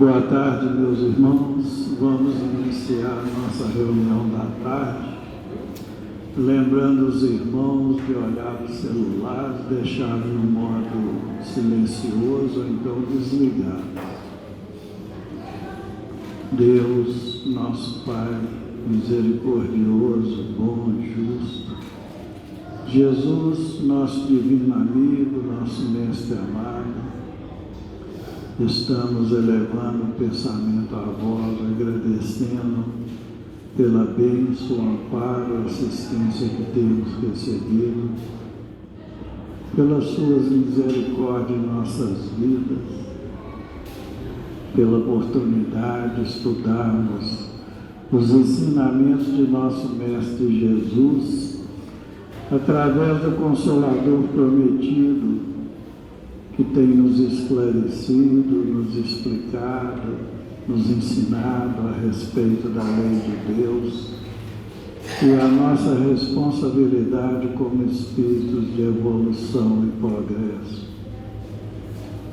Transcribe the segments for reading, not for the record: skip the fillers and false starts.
Boa tarde, meus irmãos. Vamos iniciar nossa reunião da tarde, lembrando os irmãos de olhar os celulares, deixar no modo silencioso ou então desligar. Deus, nosso Pai, misericordioso, bom e justo, Jesus, nosso divino amigo, nosso mestre amado, estamos elevando o pensamento a vós, agradecendo pela bênção, amparo, assistência que temos recebido, pelas suas misericórdias em nossas vidas, pela oportunidade de estudarmos os ensinamentos de nosso Mestre Jesus, através do Consolador prometido, que tem nos esclarecido, nos explicado, nos ensinado a respeito da lei de Deus e a nossa responsabilidade como espíritos de evolução e progresso.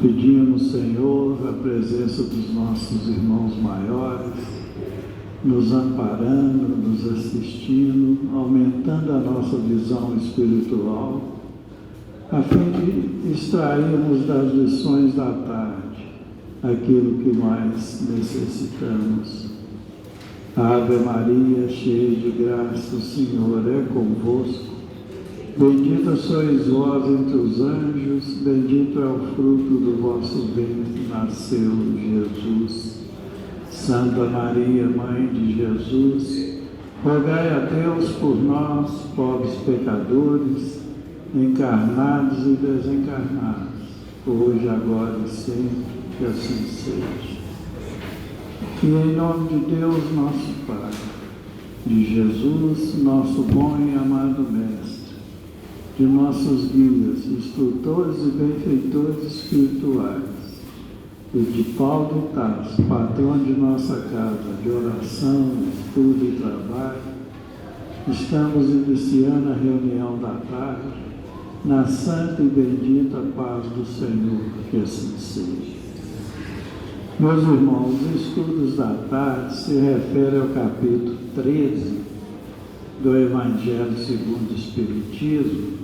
Pedimos, Senhor, a presença dos nossos irmãos maiores, nos amparando, nos assistindo, aumentando a nossa visão espiritual, a fim de extrairmos das lições da tarde aquilo que mais necessitamos. Ave Maria, cheia de graça, o Senhor é convosco. Bendita sois vós entre os anjos, bendito é o fruto do vosso ventre, nasceu Jesus. Santa Maria, Mãe de Jesus, rogai a Deus por nós, pobres pecadores, encarnados e desencarnados, hoje, agora e sempre, que assim seja. E em nome de Deus, nosso Pai, de Jesus, nosso bom e amado Mestre, de nossos guias, instrutores e benfeitores espirituais, e de Paulo de Tarso, patrão de nossa casa, de oração, estudo e trabalho, estamos iniciando a reunião da tarde, na santa e bendita paz do Senhor, que assim seja. Meus irmãos, os estudos da tarde se referem ao capítulo 13 do Evangelho segundo o Espiritismo,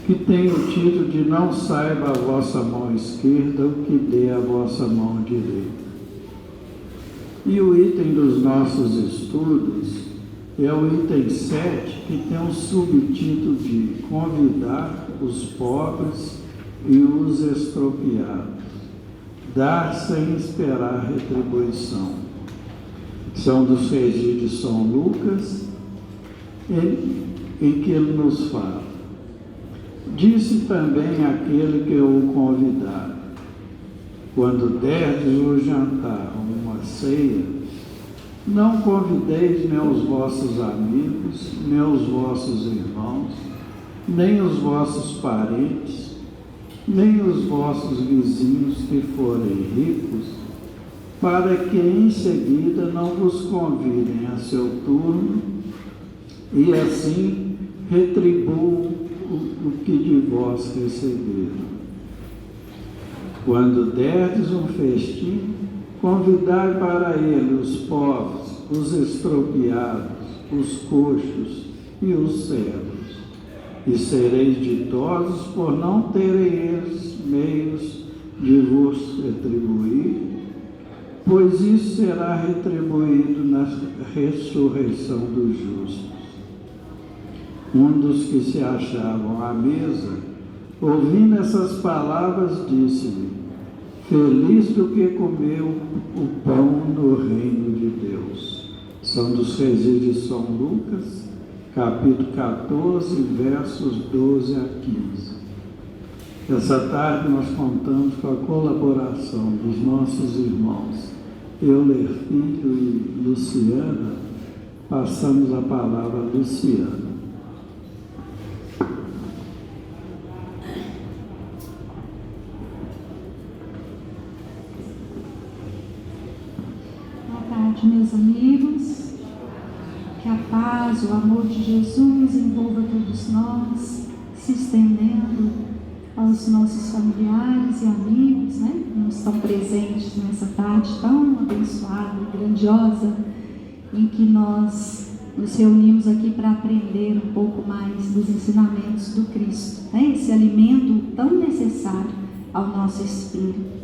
que tem o título de Não saiba a vossa mão esquerda o que dê a vossa mão direita. E o item dos nossos estudos é o item 7, que tem um subtítulo de Convidar os pobres e os extropiados, dar sem esperar retribuição. São dos registros de São Lucas, em que ele nos fala: disse também aquele que o convidar: quando derdes o jantar ou uma ceia, não convideis nem os vossos amigos, nem os vossos irmãos, nem os vossos parentes, nem os vossos vizinhos que forem ricos, para que em seguida não vos convidem a seu turno e assim retribuam o que de vós receberam. Quando derdes um festim, convidai para ele os pobres, os extropiados, os coxos e os cegos, e sereis ditosos por não terem eles meios de vos retribuir, pois isso será retribuído na ressurreição dos justos. Um dos que se achavam à mesa, ouvindo essas palavras, disse-lhe: feliz do que comeu o pão no reino de Deus. São dos registros de São Lucas, capítulo 14, versos 12 a 15. Essa tarde nós contamos com a colaboração dos nossos irmãos Euler Filho e Luciana. Passamos a palavra a Luciana. Meus amigos, que a paz, o amor de Jesus envolva todos nós, se estendendo aos nossos familiares e amigos, né, que não estão presentes nessa tarde tão abençoada e grandiosa, em que nós nos reunimos aqui para aprender um pouco mais dos ensinamentos do Cristo, né, esse alimento tão necessário ao nosso espírito.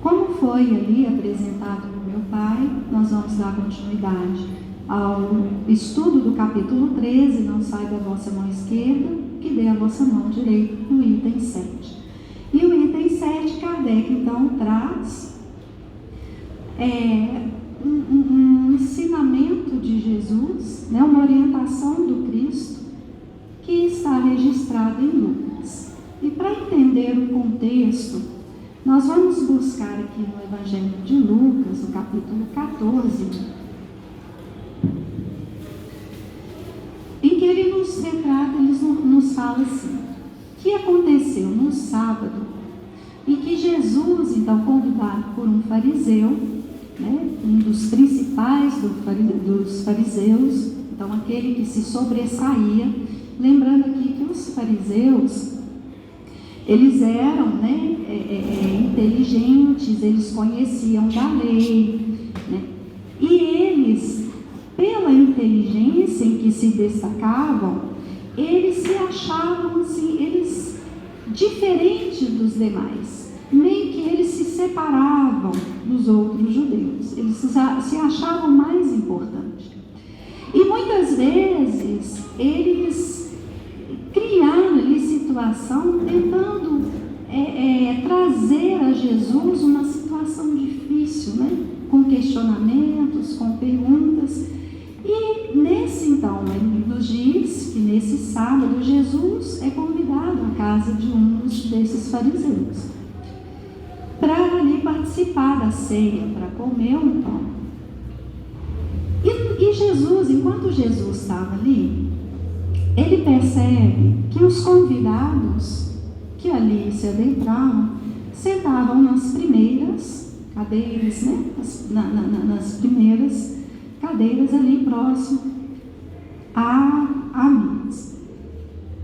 Como foi ali apresentado por meu pai, nós vamos dar continuidade ao estudo do capítulo 13, não sai da vossa mão esquerda, que dê a vossa mão direita, no item 7. E o item 7, Kardec então traz um ensinamento de Jesus, né, uma orientação do Cristo, que está registrado em Lucas. E para entender o contexto, nós vamos buscar aqui no Evangelho de Lucas, no capítulo 14, em que ele nos retrata, ele nos fala assim: o que aconteceu no sábado, em que Jesus, então convidado por um fariseu, né, um dos principais dos fariseus, então aquele que se sobressaía, lembrando aqui que os fariseus, eles eram, né, inteligentes, eles conheciam da lei, né, e eles, pela inteligência em que se destacavam, eles se achavam assim, eles diferentes dos demais, meio que eles se separavam dos outros judeus, eles se achavam mais importantes. E muitas vezes eles criaram ali situação tentando trazer a Jesus uma situação difícil, né? Com questionamentos, com perguntas. E nesse então, ele nos diz que nesse sábado Jesus é convidado à casa de um desses fariseus para ali participar da ceia, para comer um pão. E Jesus, enquanto Jesus estava ali, ele percebe que os convidados que ali se adentravam sentavam nas primeiras cadeiras, né? Nas primeiras cadeiras ali próximo à mesa.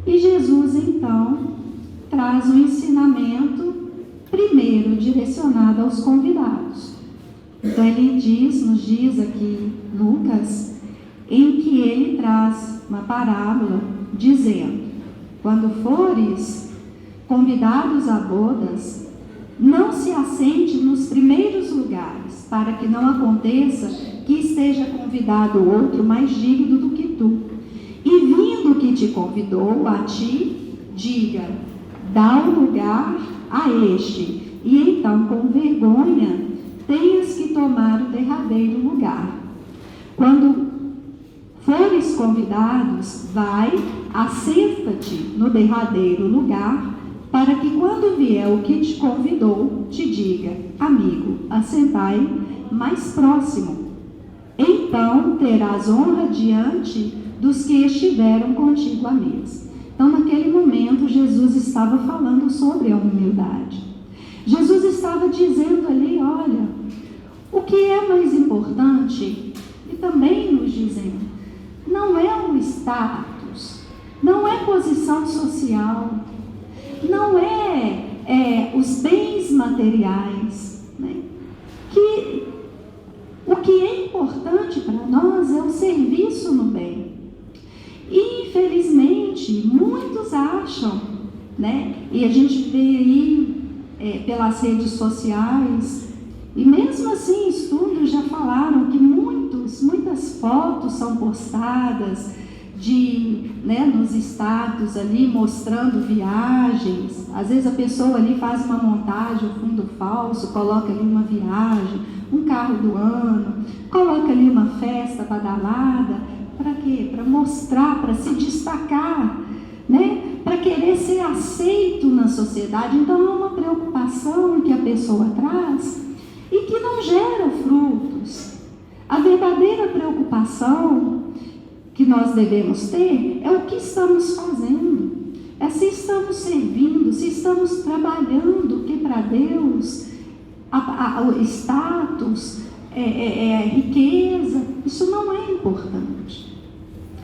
E Jesus então traz um ensinamento primeiro direcionado aos convidados. Então ele nos diz aqui Lucas, em que ele traz uma parábola dizendo: quando fores convidados a bodas, não se assente nos primeiros lugares, para que não aconteça que esteja convidado outro mais digno do que tu. E vindo que te convidou a ti, diga: dá um lugar a este, e então com vergonha tenhas que tomar o derradeiro lugar. Quando fores convidados, vai, assenta-te no derradeiro lugar, para que quando vier o que te convidou, te diga: amigo, assentai mais próximo. Então terás honra diante dos que estiveram contigo à mesa. Então, naquele momento, Jesus estava falando sobre a humildade. Jesus estava dizendo ali: olha, o que é mais importante, e também nos dizendo, não é o status, não é posição social, não é os bens materiais, né? Que o que é importante para nós é o serviço no bem. E, infelizmente, muitos acham, né? E a gente vê aí pelas redes sociais, e mesmo assim estudos já falaram que muitas fotos são postadas nos status ali, mostrando viagens. Às vezes a pessoa ali faz uma montagem, um fundo falso, coloca ali uma viagem, um carro do ano, coloca ali uma festa badalada. Para quê? Para mostrar, para se destacar, né? Para querer ser aceito na sociedade. Então é uma preocupação que a pessoa traz e que não gera frutos. A verdadeira preocupação que nós devemos ter é o que estamos fazendo, é se estamos servindo, se estamos trabalhando, que para Deus o status, riqueza, isso não é importante.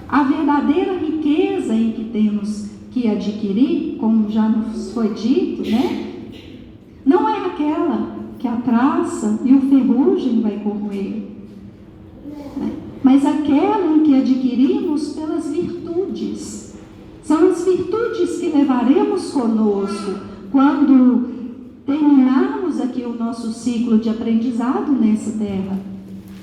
A verdadeira riqueza em que temos que adquirir, como já nos foi dito, né? Não é aquela que a traça e o ferrugem vai corroer, né? Mas aquela em que adquirimos pelas virtudes. São as virtudes que levaremos conosco quando terminarmos aqui o nosso ciclo de aprendizado nessa terra.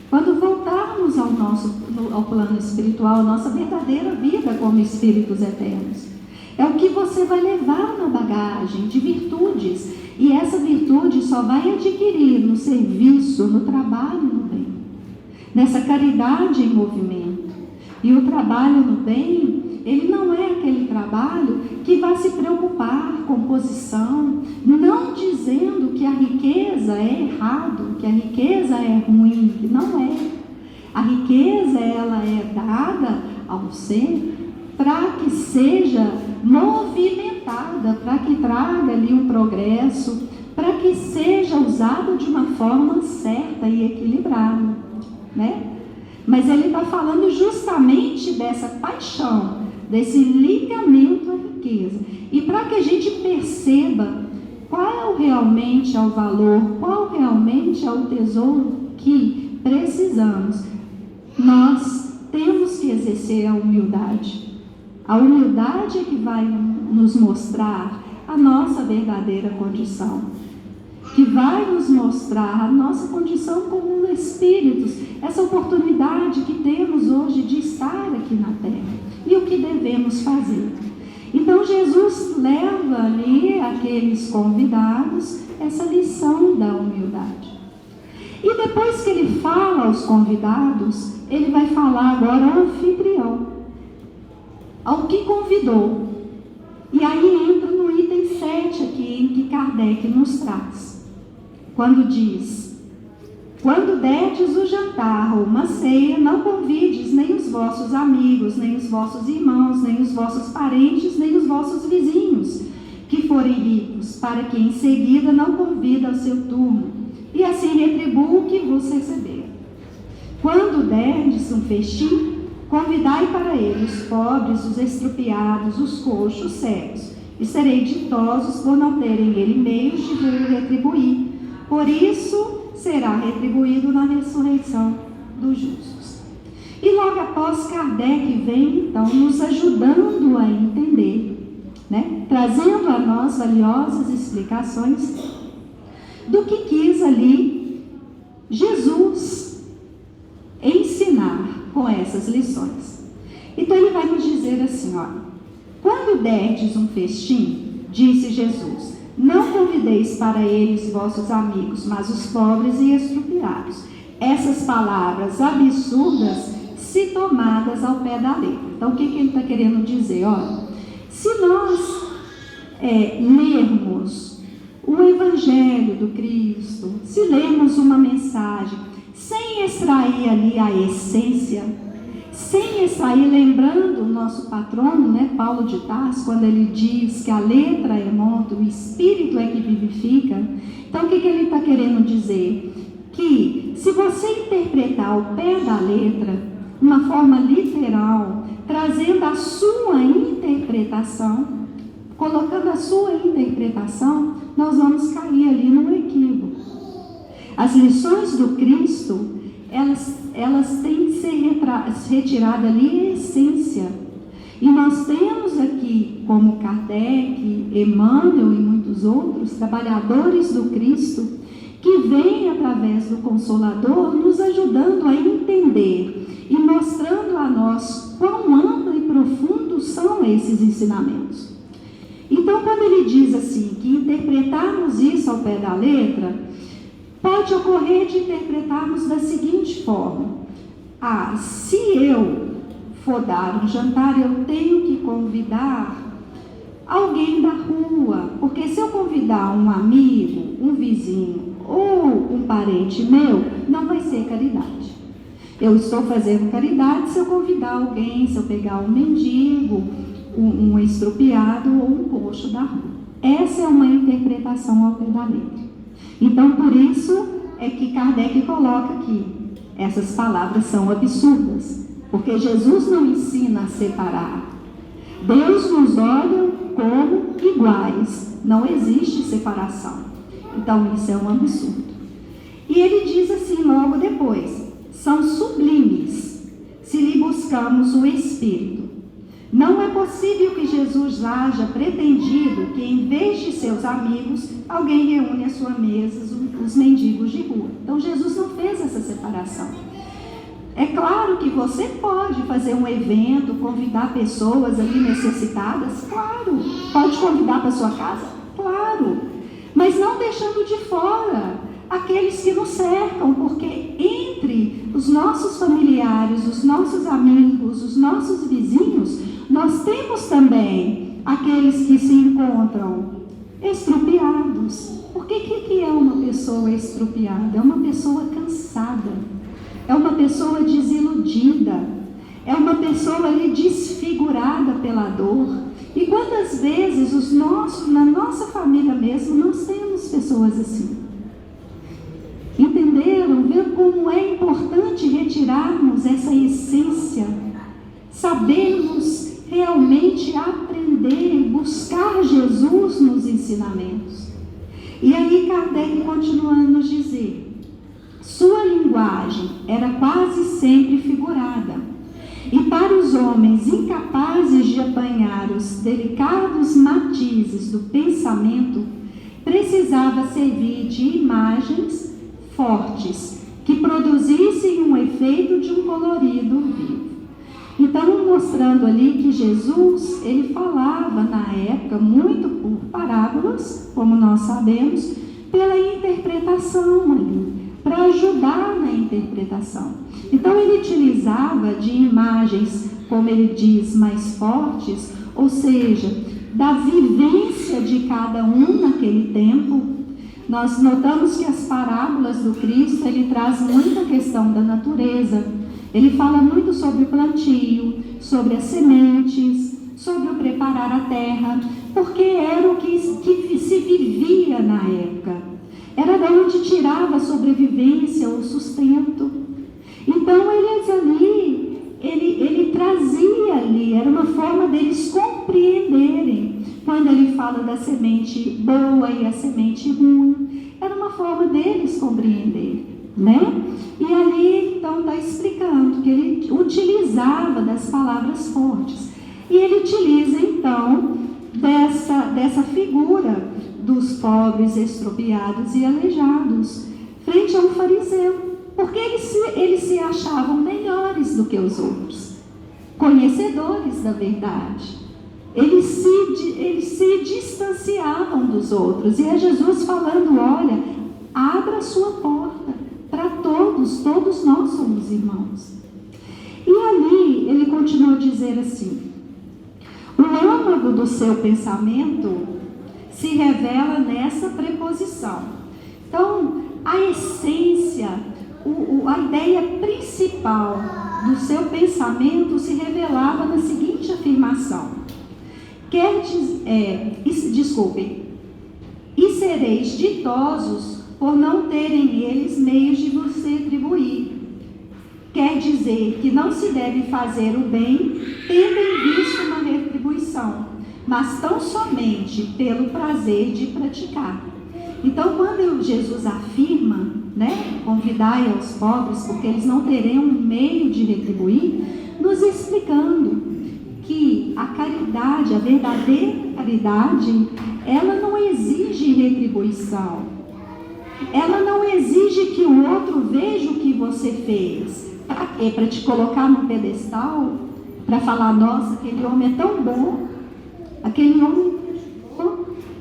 Quando voltarmos ao plano espiritual, a nossa verdadeira vida como espíritos eternos. É o que você vai levar na bagagem de virtudes. E essa virtude só vai adquirir no serviço, no trabalho no bem. Nessa caridade em movimento. E o trabalho no bem, ele não é aquele trabalho que vai se preocupar com posição, não dizendo que a riqueza é errado, que a riqueza é ruim, que não é. A riqueza, ela é dada ao ser para que seja movimentada, para que traga ali um progresso, para que seja usada de uma forma certa e equilibrada, né? Mas ele está falando justamente dessa paixão, desse ligamento à riqueza. E para que a gente perceba qual realmente é o valor, qual realmente é o tesouro que precisamos, nós temos que exercer a humildade. A humildade é que vai nos mostrar a nossa verdadeira condição, que vai nos mostrar a nossa condição como espíritos, essa oportunidade que temos hoje de estar aqui na Terra e o que devemos fazer. Então Jesus leva ali aqueles convidados essa lição da humildade. E depois que ele fala aos convidados, ele vai falar agora ao anfitrião, ao que convidou. E aí entra no item 7 aqui, em que Kardec nos traz. Quando diz: quando derdes o jantar ou uma ceia, não convides nem os vossos amigos, nem os vossos irmãos, nem os vossos parentes, nem os vossos vizinhos, que forem ricos, para que em seguida não convida ao seu turno, e assim retribua o que vos receber. Quando derdes um festim, convidai para ele os pobres, os estrupiados, os coxos, os cegos, e serei ditosos por não terem ele meios de vos retribuir. Por isso será retribuído na ressurreição dos justos. E logo após, Kardec vem então nos ajudando a entender, né? Trazendo a nós valiosas explicações do que quis ali Jesus ensinar com essas lições. Então ele vai nos dizer assim, ó: quando derdes um festim, disse Jesus, não convideis para eles vossos amigos, mas os pobres e estrupiados. Essas palavras absurdas, se tomadas ao pé da letra. Então o que ele está querendo dizer? Olha, se nós lermos o Evangelho do Cristo, se lermos uma mensagem, sem extrair ali a essência, sem extrair, lembrando o nosso patrono, né, Paulo de Tarso, quando ele diz que a letra é morta, o espírito é que vivifica. Então o que ele está querendo dizer? Que se você interpretar ao pé da letra, uma forma literal, trazendo a sua interpretação, colocando a sua interpretação, nós vamos cair ali num equívoco. As lições do Cristo, elas têm que ser retiradas ali a essência. E nós temos aqui, como Kardec, Emmanuel e muitos outros, trabalhadores do Cristo, que vêm através do Consolador, nos ajudando a entender e mostrando a nós quão amplo e profundo são esses ensinamentos. Então, quando ele diz assim, que interpretarmos isso ao pé da letra, pode ocorrer de interpretarmos da seguinte forma: se eu for dar um jantar, eu tenho que convidar alguém da rua, porque se eu convidar um amigo, um vizinho ou um parente meu, não vai ser caridade. Eu estou fazendo caridade se eu convidar alguém, se eu pegar um mendigo, um estrupiado ou um coxo da rua. Essa é uma interpretação ao pé da letra. Então, por isso é que Kardec coloca aqui, essas palavras são absurdas, porque Jesus não ensina a separar. Deus nos olha como iguais, não existe separação. Então isso é um absurdo. E ele diz assim logo depois: são sublimes se lhe buscamos o Espírito. Não é possível que Jesus haja pretendido que, em vez de seus amigos, alguém reúne à sua mesa os mendigos de rua. Então Jesus não fez essa separação. É claro que você pode fazer um evento, convidar pessoas ali necessitadas, claro. Pode convidar para sua casa, claro. Mas não deixando de fora aqueles que nos cercam, porque entre os nossos familiares, os nossos amigos, os nossos vizinhos, nós temos também aqueles que se encontram estrupiados. Porque o que é uma pessoa estrupiada? É uma pessoa cansada, é uma pessoa desiludida, é uma pessoa ali desfigurada pela dor. E quantas vezes na nossa família mesmo, nós temos pessoas assim. Entenderam? Ver como é importante retirarmos essa essência, sabermos realmente aprender, buscar Jesus nos ensinamentos. E aí Kardec continua a nos dizer: sua linguagem era quase sempre figurada, e para os homens incapazes de apanhar os delicados matizes do pensamento, precisava servir de imagens fortes, que produzissem um efeito de um colorido vivo. Então, mostrando ali que Jesus, ele falava na época muito por parábolas, como nós sabemos, pela interpretação ali, para ajudar na interpretação. Então, ele utilizava de imagens, como ele diz, mais fortes, ou seja, da vivência de cada um naquele tempo. Nós notamos que as parábolas do Cristo, ele traz muita questão da natureza. Ele fala muito sobre o plantio, sobre as sementes, sobre o preparar a terra, porque era o que se vivia na época. Era de onde tirava a sobrevivência, o sustento. Então, eles ali, ele trazia ali, era uma forma deles compreenderem. Quando ele fala da semente boa e a semente ruim, era uma forma deles compreender, né? E ali, então, está explicando que ele utilizava das palavras fortes. E ele utiliza, então, dessa figura dos pobres, extropiados e aleijados, frente a um fariseu, porque eles se achavam melhores do que os outros, conhecedores da verdade. Eles se distanciavam dos outros. E é Jesus falando: olha, abra a sua porta para todos nós somos irmãos. E ali ele continua a dizer assim: o âmago do seu pensamento se revela nessa preposição. Então, a essência, a ideia principal do seu pensamento se revelava na seguinte afirmação: e sereis ditosos por não terem eles meios de vos retribuir. Quer dizer que não se deve fazer o bem tendo em vista uma retribuição, mas tão somente pelo prazer de praticar. Então, quando Jesus afirma, né, convidai aos pobres porque eles não terão um meio de retribuir, nos explicando que a caridade, a verdadeira caridade, ela não exige retribuição. Ela não exige que o outro veja o que você fez. Para quê? Para te colocar num pedestal? Para falar: nossa, aquele homem é tão bom, aquele homem,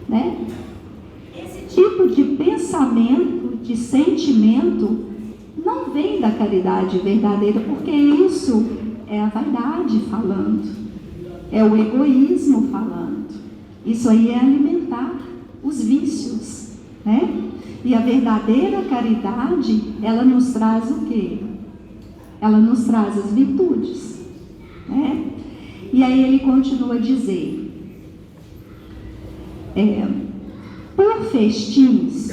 né? Esse tipo de pensamento, de sentimento, não vem da caridade verdadeira, porque isso é a vaidade falando. É o egoísmo falando. Isso aí é alimentar os vícios, né? E a verdadeira caridade, ela nos traz o quê? Ela nos traz as virtudes, né? E aí ele continua a dizer: por festins,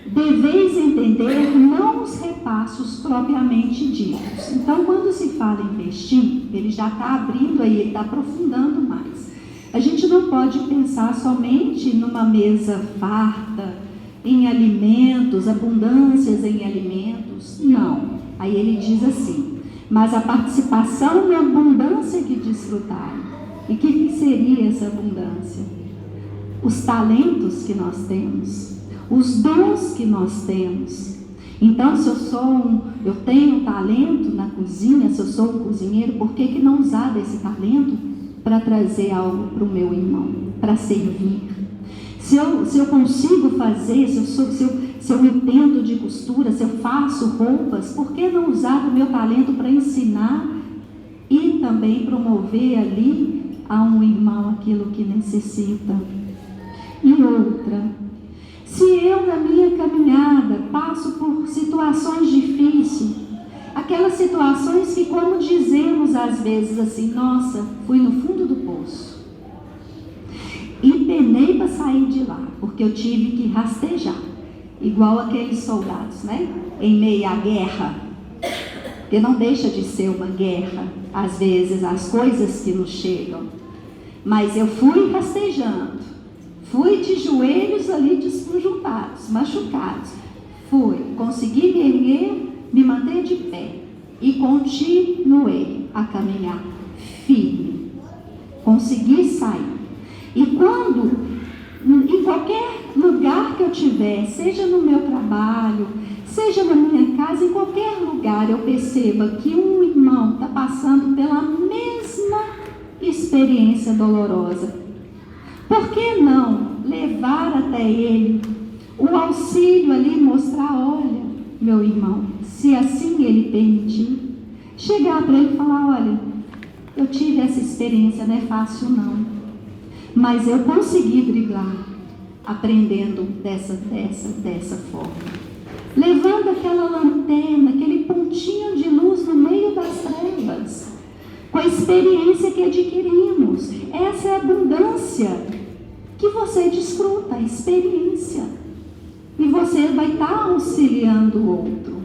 deveis entender não os repassos propriamente ditos. Então, quando se fala em festim, ele já está abrindo aí, ele está aprofundando mais. A gente não pode pensar somente numa mesa farta, em alimentos, abundâncias em alimentos. Não. Aí ele diz assim: mas a participação na abundância que desfrutaram. E o que seria essa abundância? Os talentos que nós temos, os dons que nós temos. Então, se eu tenho um talento na cozinha, se eu sou um cozinheiro, por que não usar desse talento para trazer algo para o meu irmão, para servir? Se eu consigo fazer, se eu entendo de costura, se eu faço roupas, por que não usar o meu talento para ensinar e também promover ali a um irmão aquilo que necessita? E outra, se eu na minha caminhada passo por situações difíceis, aquelas situações que, como dizemos às vezes assim, nossa, fui no fundo do poço e penei para sair de lá, porque eu tive que rastejar, igual aqueles soldados, né? Em meio à guerra, porque não deixa de ser uma guerra, às vezes, as coisas que nos chegam, mas eu fui rastejando, fui de joelhos ali desconjuntados, machucados, consegui me erguer, me manter de pé e continuei a caminhar firme, consegui sair. E quando, em qualquer lugar que eu tiver, seja no meu trabalho, seja na minha casa, em qualquer lugar eu perceba que um irmão está passando pela mesma experiência dolorosa, por que não levar até ele o auxílio ali, mostrar, olha, meu irmão, se assim ele permitir, chegar para ele e falar, olha, eu tive essa experiência, não é fácil não, mas eu consegui driblar, aprendendo dessa forma, levando aquela lanterna, aquele pontinho de luz no meio das trevas, com a experiência que adquirimos. Essa é a abundância que você desfruta, a experiência, e você vai estar auxiliando o outro.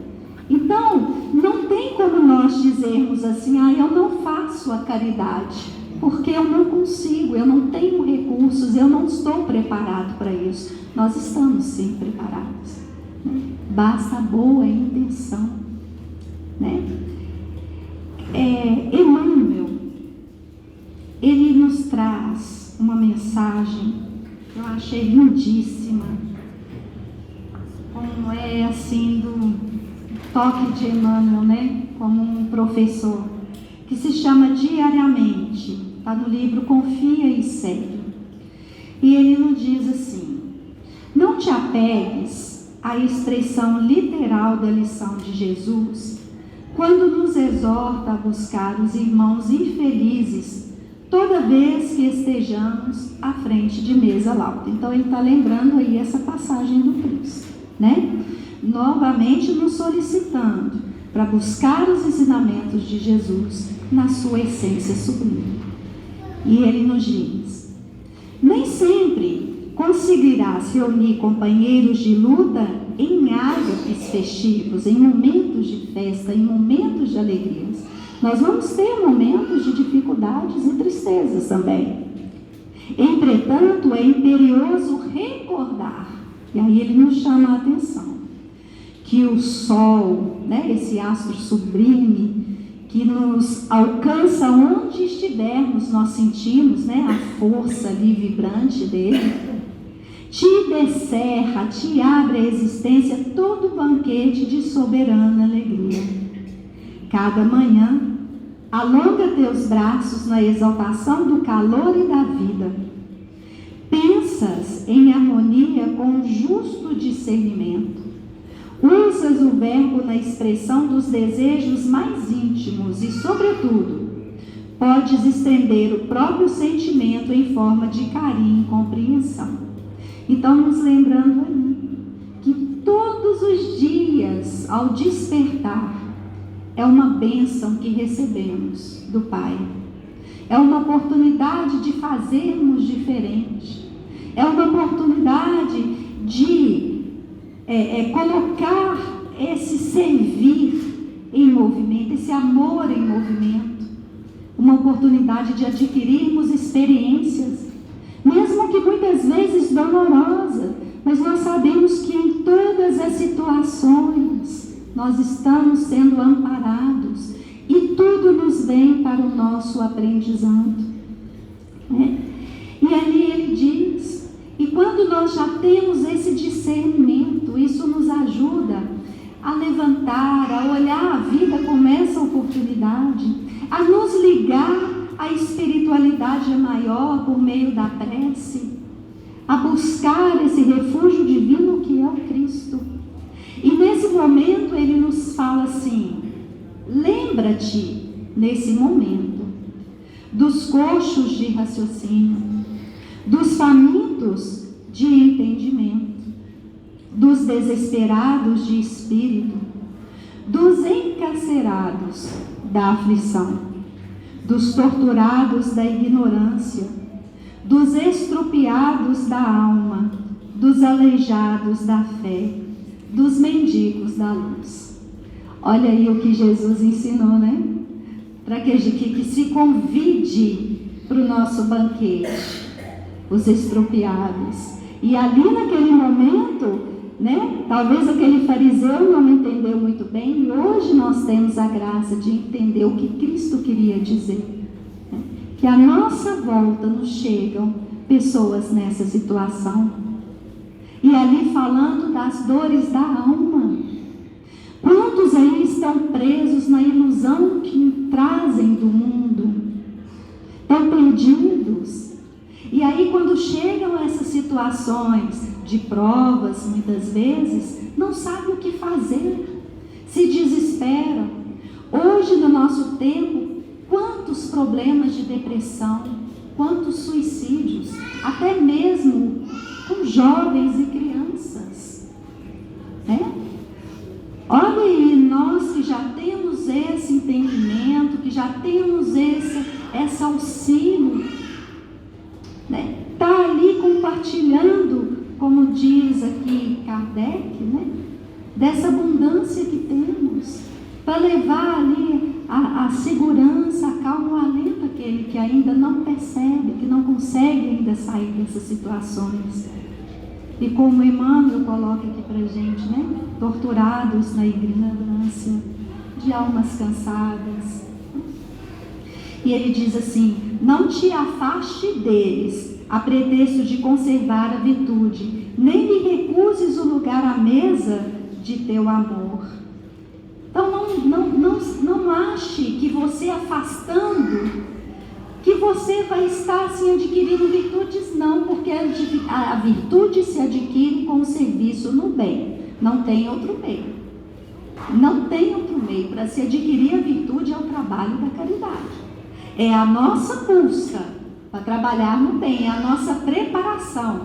Então, não tem como nós dizermos assim, eu não faço a caridade, porque eu não consigo, eu não tenho recursos, eu não estou preparado para isso. Nós estamos sim preparados, né? Basta a boa intenção, né? Emmanuel, ele nos traz uma mensagem que eu achei lindíssima, como é assim do toque de Emmanuel, né? Como um professor, que se chama Diariamente, está no livro Confia e Segue. E ele nos diz assim: não te apegues à expressão literal da lição de Jesus, quando nos exorta a buscar os irmãos infelizes toda vez que estejamos à frente de mesa lauta. Então ele está lembrando aí essa passagem do Cristo, né? Novamente nos solicitando para buscar os ensinamentos de Jesus na sua essência sublime. E ele nos diz: nem sempre conseguirás reunir companheiros de luta em ágapes festivos, em momentos de festa, em momentos de alegrias. Nós vamos ter momentos de dificuldades e tristezas também. Entretanto, é imperioso recordar, e aí ele nos chama a atenção, que o sol, né, esse astro sublime, que nos alcança onde estivermos, nós sentimos, né, a força ali vibrante dele, te descerra, te abre a existência todo banquete de soberana alegria. Cada manhã, alonga teus braços na exaltação do calor e da vida. Pensas em harmonia com o justo discernimento. Usas o verbo na expressão dos desejos mais íntimos e, sobretudo, podes estender o próprio sentimento em forma de carinho e compreensão. Então, nos lembrando aí que todos os dias, ao despertar, é uma bênção que recebemos do Pai. É uma oportunidade de fazermos diferente. É uma oportunidade de colocar esse servir em movimento, esse amor em movimento. uma oportunidade de adquirirmos experiências, mesmo que muitas vezes dolorosas, mas nós sabemos que em todas as situações nós estamos sendo amparados e tudo nos vem para o nosso aprendizado, né? E ali ele diz, e quando nós já temos esse discernimento, isso nos ajuda a levantar, a olhar a vida como essa oportunidade, a nos ligar à espiritualidade maior por meio da prece, a buscar esse refúgio divino que é o Cristo. E nesse momento ele nos fala assim: lembra-te, nesse momento, dos coxos de raciocínio, dos famintos de entendimento, dos desesperados de espírito, dos encarcerados da aflição, dos torturados da ignorância, dos estropiados da alma, dos aleijados da fé, dos mendigos da luz. Olha aí o que Jesus ensinou, né? Para que se convide para o nosso banquete, os estropiados. E ali naquele momento, né? Talvez aquele fariseu não entendeu muito bem, e hoje nós temos a graça de entender o que Cristo queria dizer, né? Que à nossa volta nos chegam pessoas nessa situação, e ali falando das dores da alma. Quantos aí estão presos na ilusão que trazem do mundo? Estão perdidos. E aí quando chegam essas situações de provas, muitas vezes, não sabem o que fazer, se desesperam. Hoje, no nosso tempo, quantos problemas de depressão, quantos suicídios, até mesmo com jovens e crianças, né? Olha aí, nós que já temos esse entendimento, que já temos esse auxílio, né? Está ali compartilhando, como diz aqui Kardec, né? Dessa abundância que temos, para levar ali a segurança, a calma, o alento àquele que ainda não percebe, que não consegue ainda sair dessas situações. E como Emmanuel coloca aqui para a gente, né? Torturados na ignorância, de almas cansadas. E ele diz assim: não te afaste deles, a pretexto de conservar a virtude, nem lhe recuses o lugar à mesa de teu amor. Então não ache que você afastando, que você vai estar assim adquirindo virtudes, não, porque a virtude se adquire com o serviço no bem, não tem outro meio. Não tem outro meio. Para se adquirir a virtude é o trabalho da caridade. É a nossa busca para trabalhar no bem, é a nossa preparação,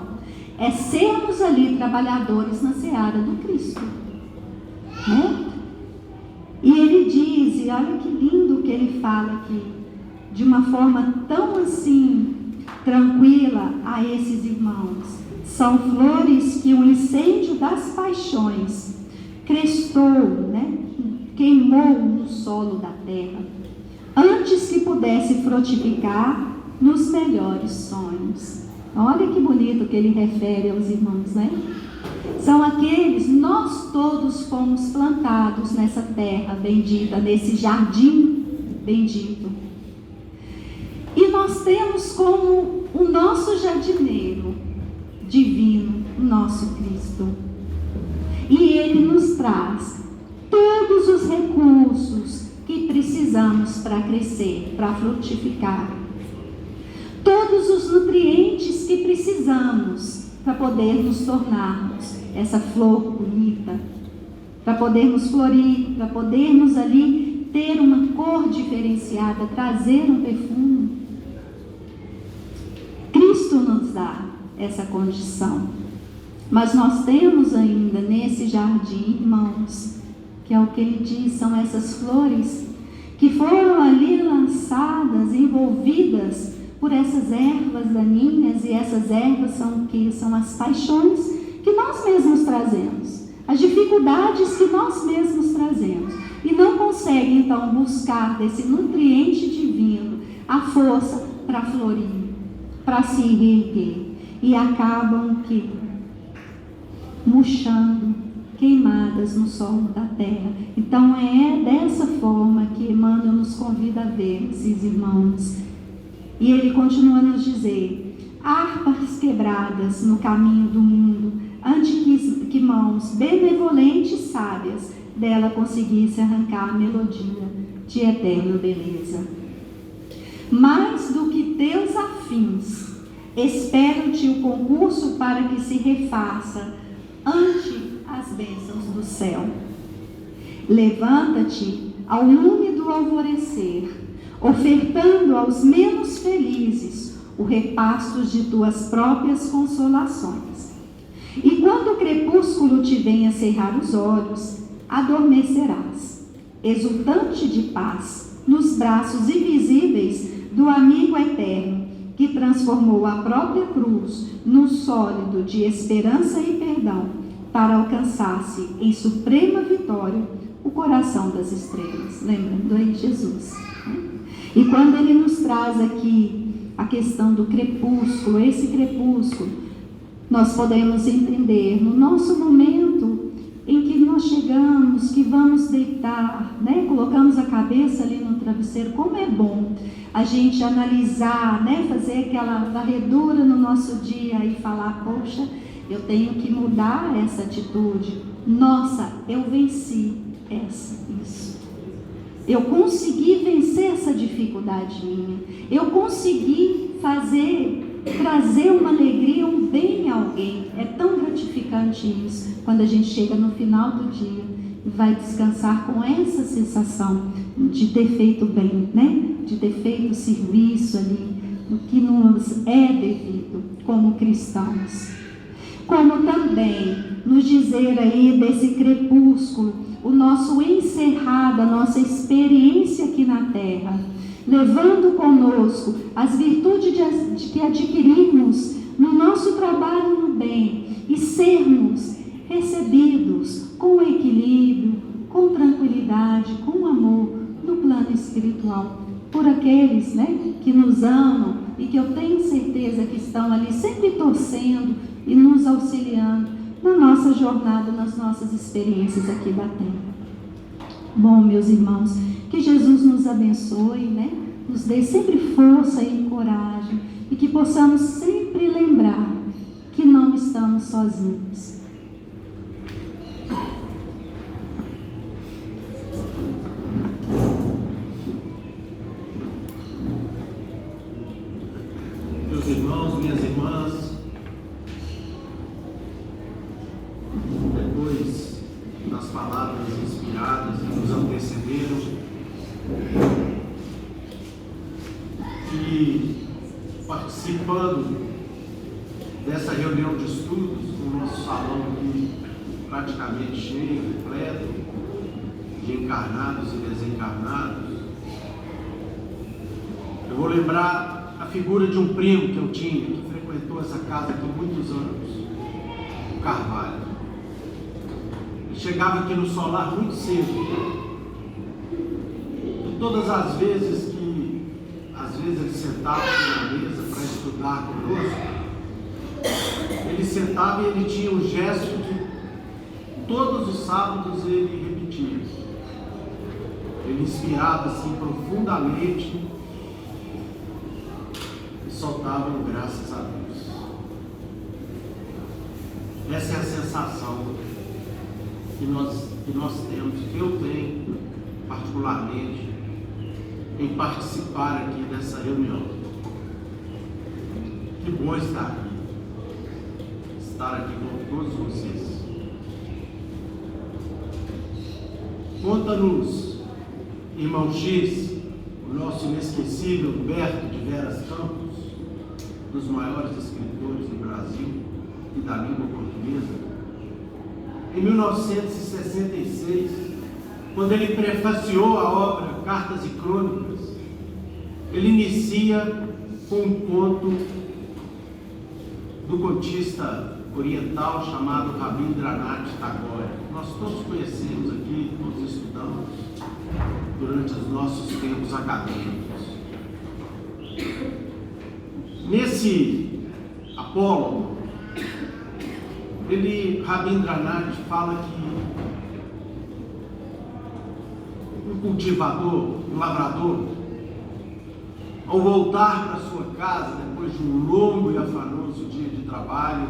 é sermos ali trabalhadores na seara do Cristo, né? E ele diz, e olha que lindo que ele fala aqui, de uma forma tão assim tranquila a esses irmãos: são flores que o incêndio das paixões crestou, né? Queimou no solo da terra, antes que pudesse frutificar nos melhores sonhos. Olha que bonito que ele refere aos irmãos, né? São aqueles, nós todos fomos plantados nessa terra bendita, nesse jardim bendito. E nós temos como o nosso jardineiro divino, o nosso Cristo. E Ele nos traz todos os recursos que precisamos para crescer, para frutificar. Todos os nutrientes que precisamos para poder nos tornarmos essa flor bonita, para podermos florir, para podermos ali ter uma cor diferenciada, trazer um perfume. Cristo nos dá essa condição. Mas nós temos ainda nesse jardim, irmãos, que é o que ele diz, são essas flores que foram ali lançadas, envolvidas por essas ervas daninhas, e essas ervas são o que? São as paixões que nós mesmos trazemos, as dificuldades que nós mesmos trazemos, e não conseguem então buscar desse nutriente divino, força para florir, para se reerguer, e acabam murchando, queimadas no solo da terra. Então é dessa forma que Emmanuel nos convida a ver esses irmãos. E ele continua a nos dizer: harpas quebradas no caminho do mundo, antes que mãos benevolentes e sábias dela conseguisse arrancar a melodia de eterna beleza. Mais do que teus afins, espero-te o concurso para que se refaça ante as bênçãos do céu. Levanta-te ao lume do alvorecer, ofertando aos menos felizes o repasto de tuas próprias consolações. E quando o crepúsculo te venha cerrar os olhos, adormecerás, exultante de paz, nos braços invisíveis do amigo eterno, que transformou a própria cruz num sólido de esperança e perdão, para alcançar-se em suprema vitória o coração das estrelas. Lembrando aí Jesus. E quando ele nos traz aqui a questão do crepúsculo, esse crepúsculo, nós podemos entender no nosso momento em que nós chegamos, que vamos deitar, né? Colocamos a cabeça ali no travesseiro, como é bom a gente analisar, né? Fazer aquela varredura no nosso dia e falar: poxa, eu tenho que mudar essa atitude. Nossa, eu venci isso. Eu consegui vencer essa dificuldade minha. Eu consegui trazer uma alegria, um bem a alguém. É tão gratificante isso, quando a gente chega no final do dia e vai descansar com essa sensação de ter feito bem, né? De ter feito serviço ali, o que nos é devido como cristãos. Como também nos dizer aí desse crepúsculo, o nosso encerrado, a nossa experiência aqui na terra, levando conosco as virtudes de que adquirimos no nosso trabalho no bem, e sermos recebidos com equilíbrio, com tranquilidade, com amor no plano espiritual, por aqueles, né, que nos amam e que eu tenho certeza que estão ali sempre torcendo e nos auxiliando na nossa jornada, nas nossas experiências aqui da terra. Bom, meus irmãos, que Jesus nos abençoe, né? Nos dê sempre força e coragem, e que possamos sempre lembrar que não estamos sozinhos. Meus irmãos, minhas irmãs, depois das palavras inspiradas que nos antecederam, e participando dessa reunião de estudos, com o nosso salão aqui praticamente cheio, repleto de encarnados e desencarnados, eu vou lembrar a figura de um primo que eu tinha, que frequentou essa casa aqui há muitos anos, o Carvalho. Ele chegava aqui no solar muito cedo, e todas as vezes que, ele sentava na mesa para estudar conosco, ele sentava e ele tinha um gesto que todos os sábados ele repetia. Ele inspirava assim profundamente e soltava um graças a Deus. Essa é a sensação que nós temos, que eu tenho particularmente, em participar aqui dessa reunião. Que bom estar aqui com todos vocês. Conta-nos, irmão X, o nosso inesquecível Humberto de Veras Campos, dos maiores escritores do Brasil e da língua portuguesa. Em 1966, quando ele prefaciou a obra Cartas e Crônicas, ele inicia com um conto do contista oriental chamado Rabindranath Tagore. Nós todos conhecemos aqui, todos estudamos durante os nossos tempos acadêmicos. Nesse Apolo, Rabindranath fala que um cultivador, um lavrador, ao voltar para sua casa depois de um longo e afanoso dia de trabalho,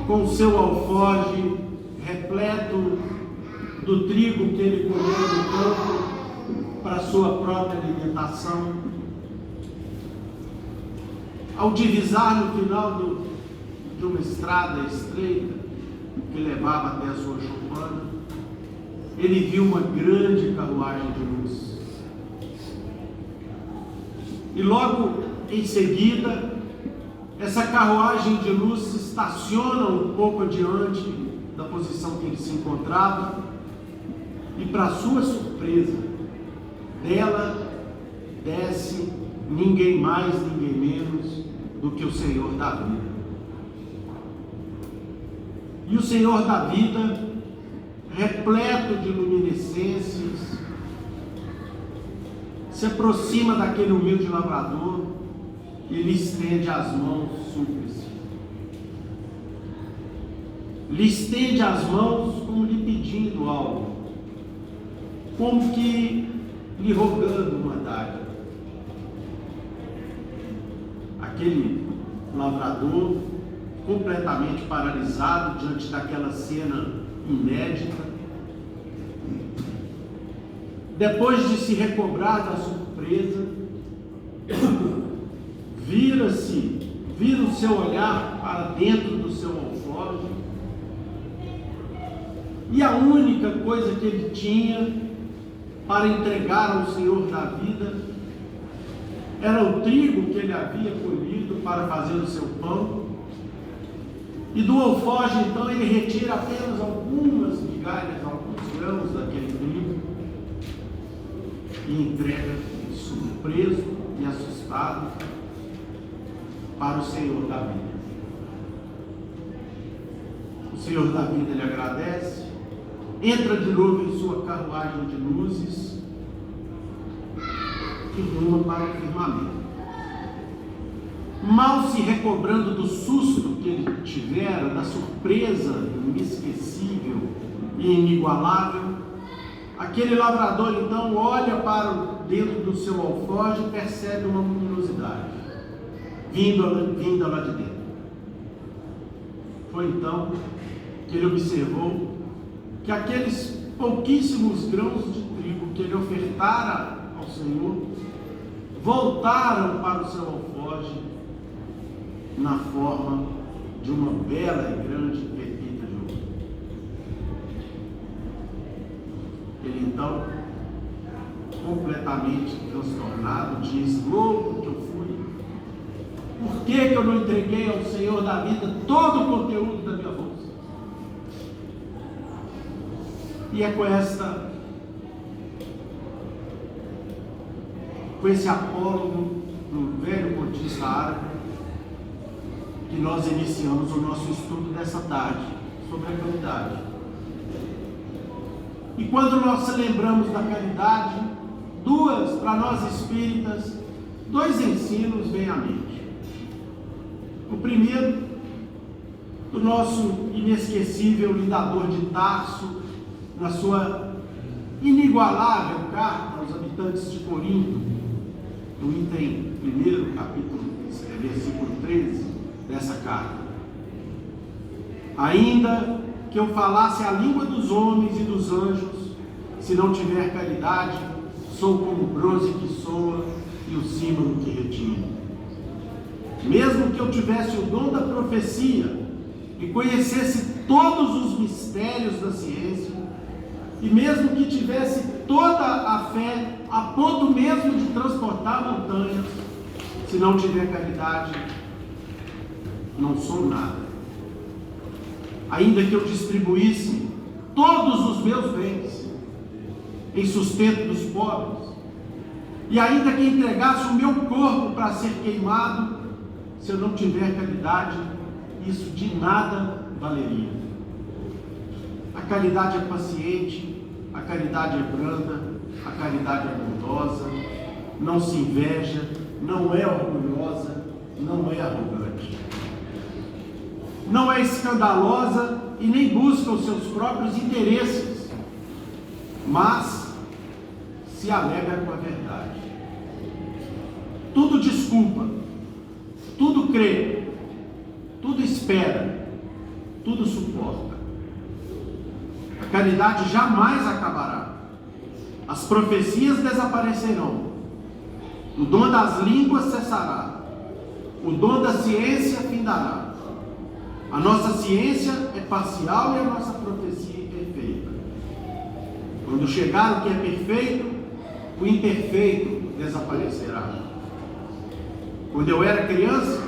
com seu alforje repleto do trigo que ele colheu no campo para sua própria alimentação, ao divisar no final de uma estrada estreita que levava até a sua choupana, ele viu uma grande carruagem de luz. E logo em seguida, essa carruagem de luz se estaciona um pouco adiante da posição que ele se encontrava, e para sua surpresa, dela desce ninguém mais, ninguém menos do que o Senhor da vida. E o Senhor da vida, repleto de luminescências, se aproxima daquele humilde lavrador e lhe estende as mãos súplice. Lhe estende as mãos como lhe pedindo algo, como que lhe rogando uma dádiva. Aquele lavrador, completamente paralisado diante daquela cena inédita, depois de se recobrar da surpresa, vira o seu olhar para dentro do seu alforje, e a única coisa que ele tinha para entregar ao Senhor da vida era o trigo que ele havia colhido para fazer o seu pão. E do alforje, então, ele retira apenas algumas migalhas, alguns grãos daquele trigo, e entrega, surpreso e assustado, para o Senhor da vida. O Senhor da vida lhe agradece, entra de novo em sua carruagem de luzes e ruma para o firmamento. Mal se recobrando do susto que ele tivera, da surpresa inesquecível e inigualável, aquele lavrador então olha para dentro do seu alforje e percebe uma luminosidade vinda lá de dentro. Foi então que ele observou que aqueles pouquíssimos grãos de trigo que ele ofertara ao Senhor voltaram para o seu alforje na forma de uma bela e grande pepita de ouro. Ele então, completamente transtornado, diz: louco que eu fui, por que eu não entreguei ao Senhor da vida todo o conteúdo da minha bolsa? E é com esse apólogo do velho cotista árabe que nós iniciamos o nosso estudo dessa tarde sobre a caridade. E quando nós lembramos da caridade, para nós espíritas, dois ensinos vêm à mente. O primeiro, do nosso inesquecível lidador de Tarso, na sua inigualável carta aos habitantes de Corinto, no item 1, capítulo, versículo 13 dessa carta. Ainda que eu falasse a língua dos homens e dos anjos, se não tiver caridade, sou como o bronze que soa e o símbolo que retine. Mesmo que eu tivesse o dom da profecia e conhecesse todos os mistérios da ciência, e mesmo que tivesse toda a fé a ponto mesmo de transportar montanhas, se não tiver caridade, não sou nada. Ainda que eu distribuísse todos os meus bens em sustento dos pobres, e ainda que entregasse o meu corpo para ser queimado, se eu não tiver caridade, isso de nada valeria. A caridade é paciente, a caridade é branda, a caridade é bondosa, não se inveja, não é orgulhosa, não é arrogante. Não é escandalosa e nem busca os seus próprios interesses, mas se alegra com a verdade. Tudo desculpa, tudo crê, tudo espera, tudo suporta. A caridade jamais acabará. As profecias desaparecerão. O dom das línguas cessará. O dom da ciência findará. A nossa ciência é parcial e a nossa profecia é perfeita. Quando chegar o que é perfeito, o imperfeito desaparecerá. Quando eu era criança,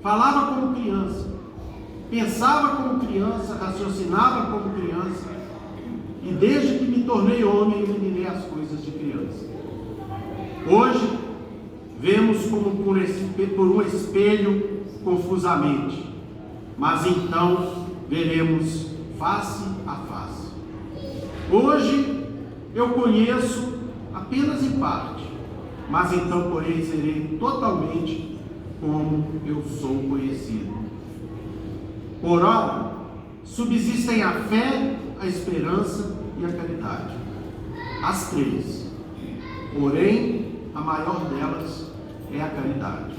falava como criança, pensava como criança, raciocinava como criança, e desde que me tornei homem, eu menirei as coisas de criança. Hoje, vemos como por um espelho confusamente, mas então veremos face a face. Hoje, eu conheço apenas em parte, mas então, porém, serei totalmente como eu sou conhecido. Por ora, subsistem a fé, a esperança e a caridade. As três. Porém, a maior delas é a caridade.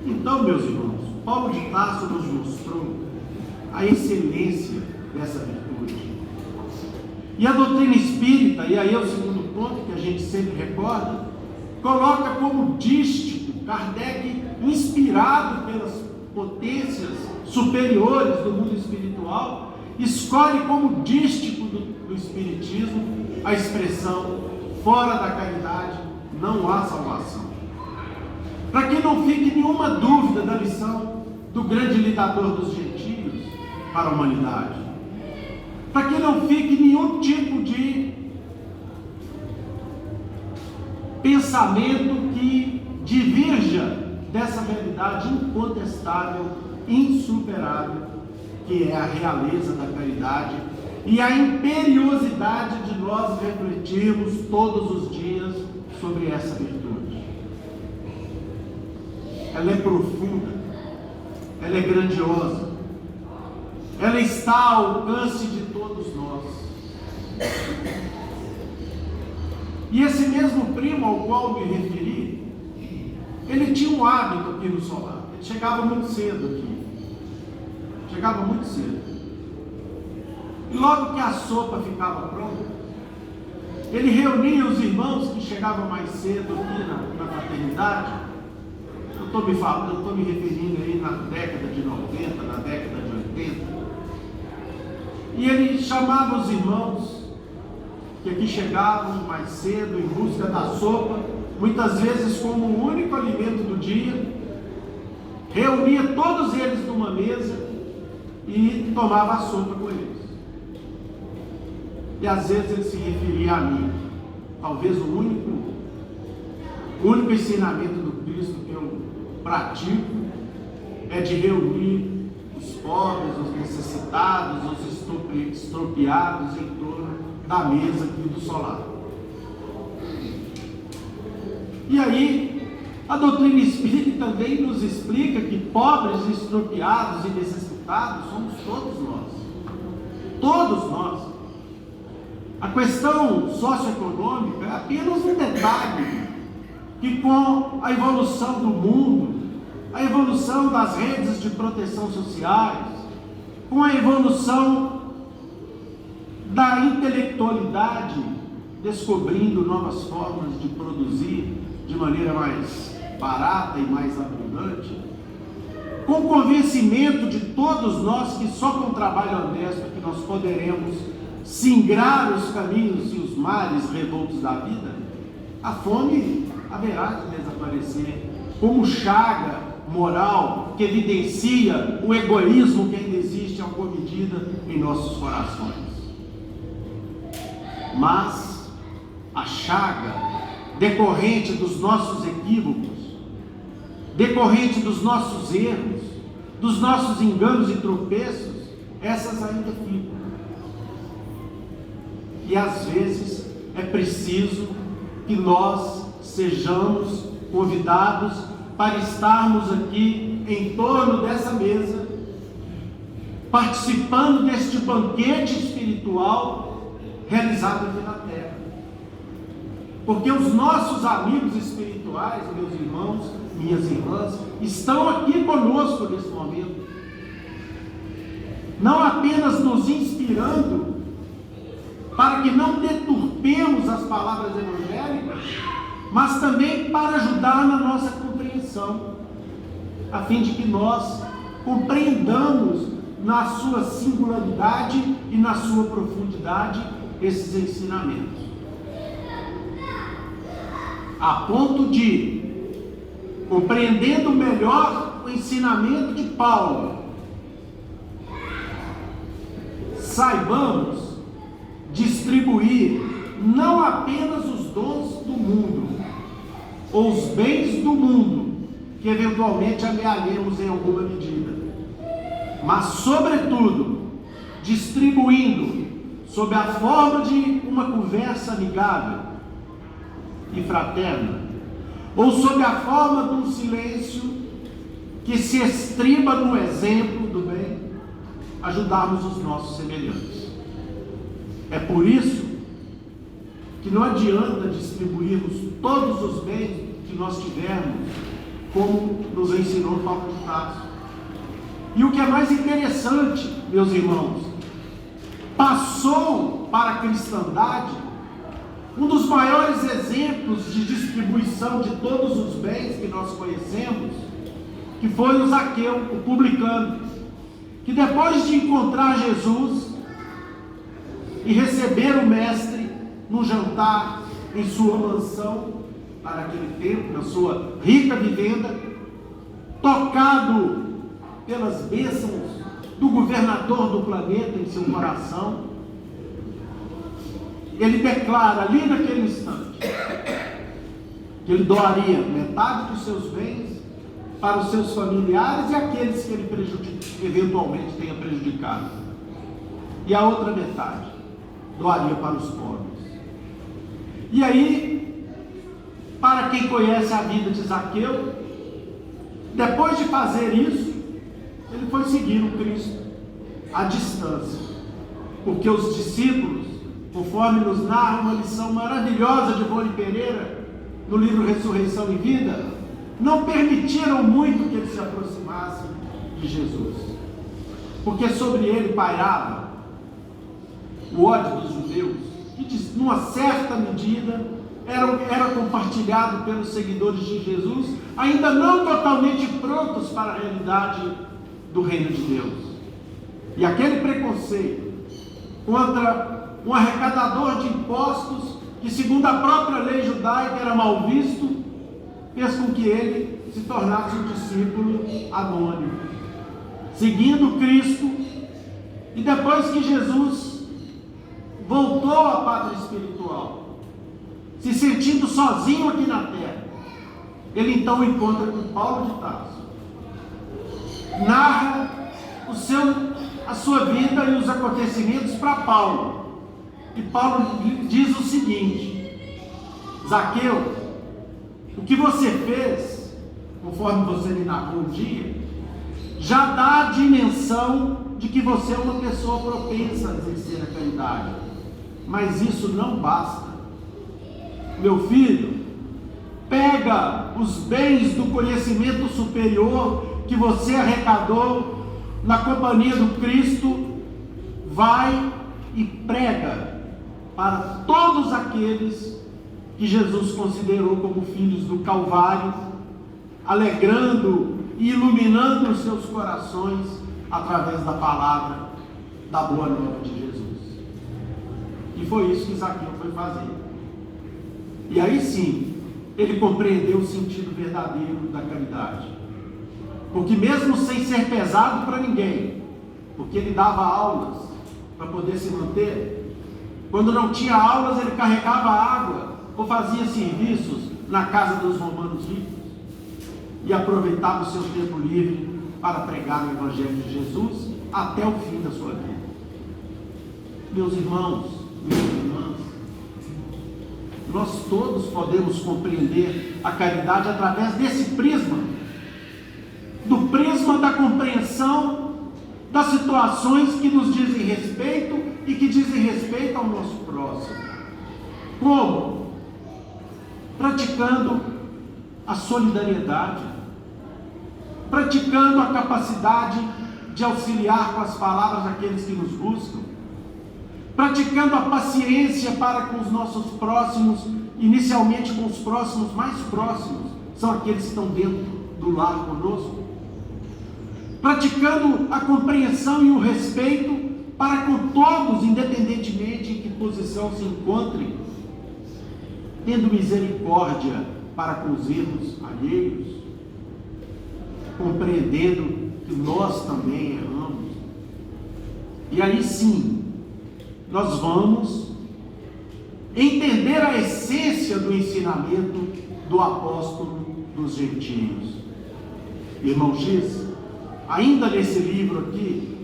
Então, meus irmãos, Paulo de Tarso nos mostrou a excelência dessa virtude. E a doutrina espírita, e aí é o segundo ponto que a gente sempre recorda, coloca como dístico Kardec, inspirado pelas potências superiores do mundo espiritual, escolhe como dístico do espiritismo a expressão: fora da caridade não há salvação. Para que não fique nenhuma dúvida da lição do grande lidador dos gentios para a humanidade, para que não fique nenhum tipo de pensamento que divirja dessa realidade incontestável, insuperável, que é a realeza da caridade e a imperiosidade de nós refletirmos todos os dias sobre essa virtude. Ela é profunda, ela é grandiosa, ela está ao alcance de todos nós. E esse mesmo primo ao qual me referi, ele tinha um hábito aqui no solar. Ele chegava muito cedo aqui. Chegava muito cedo. E logo que a sopa ficava pronta, ele reunia os irmãos que chegavam mais cedo aqui na fraternidade. Eu estou me referindo aí na década de 90, na década de 80. E ele chamava os irmãos que aqui chegavam mais cedo em busca da sopa, muitas vezes como o único alimento do dia, reunia todos eles numa mesa e tomava a sopa com eles. E às vezes ele se referia a mim. Talvez o único ensinamento do Cristo que eu pratico é de reunir os pobres, os necessitados, os estropiados em torno da mesa aqui do solar. E aí, a doutrina espírita também nos explica que pobres, estropiados e necessitados somos todos nós. Todos nós. A questão socioeconômica é apenas um detalhe que, com a evolução do mundo, a evolução das redes de proteção sociais, com a evolução da intelectualidade, descobrindo novas formas de produzir de maneira mais barata e mais abundante, com o convencimento de todos nós que só com trabalho honesto é que nós poderemos singrar os caminhos e os mares revoltos da vida, a fome haverá de desaparecer como chaga moral que evidencia o egoísmo que ainda existe à comedida em nossos corações. Mas a chaga decorrente dos nossos equívocos, decorrente dos nossos erros, dos nossos enganos e tropeços, essas ainda ficam. E às vezes é preciso que nós sejamos convidados para estarmos aqui em torno dessa mesa, participando deste banquete espiritual realizado aqui na terra. Porque os nossos amigos espirituais, meus irmãos, minhas irmãs, estão aqui conosco nesse momento, não apenas nos inspirando para que não deturpemos as palavras evangélicas, mas também para ajudar na nossa compreensão, a fim de que nós compreendamos na sua singularidade e na sua profundidade esses ensinamentos, a ponto de, compreendendo melhor o ensinamento de Paulo, saibamos distribuir não apenas os dons do mundo, ou os bens do mundo, que eventualmente amealhemos em alguma medida, mas, sobretudo, distribuindo sob a forma de uma conversa amigável e fraterna, ou sob a forma de um silêncio que se estriba no exemplo do bem, ajudarmos os nossos semelhantes. É por isso que não adianta distribuirmos todos os bens que nós tivermos, como nos ensinou Paulo de Tarso. E o que é mais interessante, meus irmãos, passou para a cristandade um dos maiores exemplos de distribuição de todos os bens que nós conhecemos, que foi o Zaqueu, o publicano, que depois de encontrar Jesus e receber o mestre num jantar em sua mansão, para aquele tempo, na sua rica vivenda, tocado pelas bênçãos do governador do planeta em seu coração, ele declara ali naquele instante que ele doaria metade dos seus bens para os seus familiares e aqueles que ele eventualmente tenha prejudicado, e a outra metade doaria para os pobres. E aí, para quem conhece a vida de Zaqueu, depois de fazer isso, ele foi seguir o Cristo à distância, porque os discípulos, conforme nos narra uma lição maravilhosa de Rony Pereira no livro Ressurreição e Vida, não permitiram muito que ele se aproximasse de Jesus, porque sobre ele pairava o ódio dos judeus, que numa certa medida era compartilhado pelos seguidores de Jesus, ainda não totalmente prontos para a realidade do reino de Deus. E aquele preconceito contra um arrecadador de impostos, que segundo a própria lei judaica era mal visto, fez com que ele se tornasse um discípulo anônimo, seguindo Cristo. E depois que Jesus voltou à pátria espiritual, se sentindo sozinho aqui na terra, ele então encontra com Paulo de Tarso, narra a sua vida e os acontecimentos para Paulo, e Paulo diz o seguinte: Zaqueu, o que você fez, conforme você me narrou um dia, já dá a dimensão de que você é uma pessoa propensa a exercer a caridade, mas isso não basta. Meu filho, pega os bens do conhecimento superior que você arrecadou na companhia do Cristo, vai e prega para todos aqueles que Jesus considerou como filhos do Calvário, alegrando e iluminando os seus corações através da palavra da boa nova de Jesus. E foi isso que Zaqueu foi fazer. E aí sim, ele compreendeu o sentido verdadeiro da caridade. Porque mesmo sem ser pesado para ninguém, porque ele dava aulas para poder se manter, quando não tinha aulas ele carregava água ou fazia serviços na casa dos romanos ricos e aproveitava o seu tempo livre para pregar o Evangelho de Jesus até o fim da sua vida. Meus irmãos, minhas irmãs, nós todos podemos compreender a caridade através desse prisma, do prisma da compreensão das situações que nos dizem respeito e que dizem respeito ao nosso próximo. Como? Praticando a solidariedade, praticando a capacidade de auxiliar com as palavras aqueles que nos buscam, praticando a paciência para com os nossos próximos, inicialmente com os próximos mais próximos, são aqueles que estão dentro do lar conosco, praticando a compreensão e o respeito para com todos, independentemente em que posição se encontrem, tendo misericórdia para com os erros alheios, compreendendo que nós também erramos. E aí sim, nós vamos entender a essência do ensinamento do apóstolo dos gentios. Irmão X, ainda nesse livro aqui,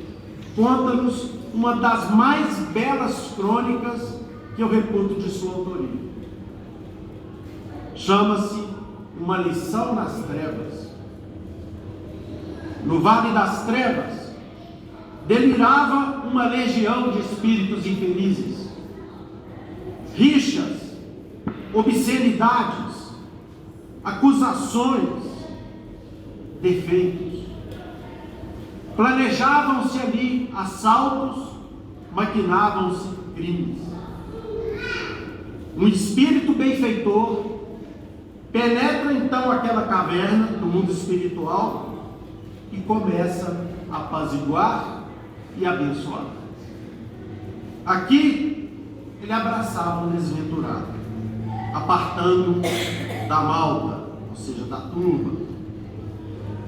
conta-nos uma das mais belas crônicas que eu reputo de sua autoria. Chama-se Uma Lição nas Trevas. No Vale das Trevas, delirava uma legião de espíritos infelizes. Rixas, obscenidades, acusações, defeitos. Planejavam-se ali assaltos, maquinavam-se crimes. Um espírito benfeitor penetra então aquela caverna do mundo espiritual e começa a apaziguar e abençoar. Aqui ele abraçava o desventurado, apartando da malta, ou seja, da turma,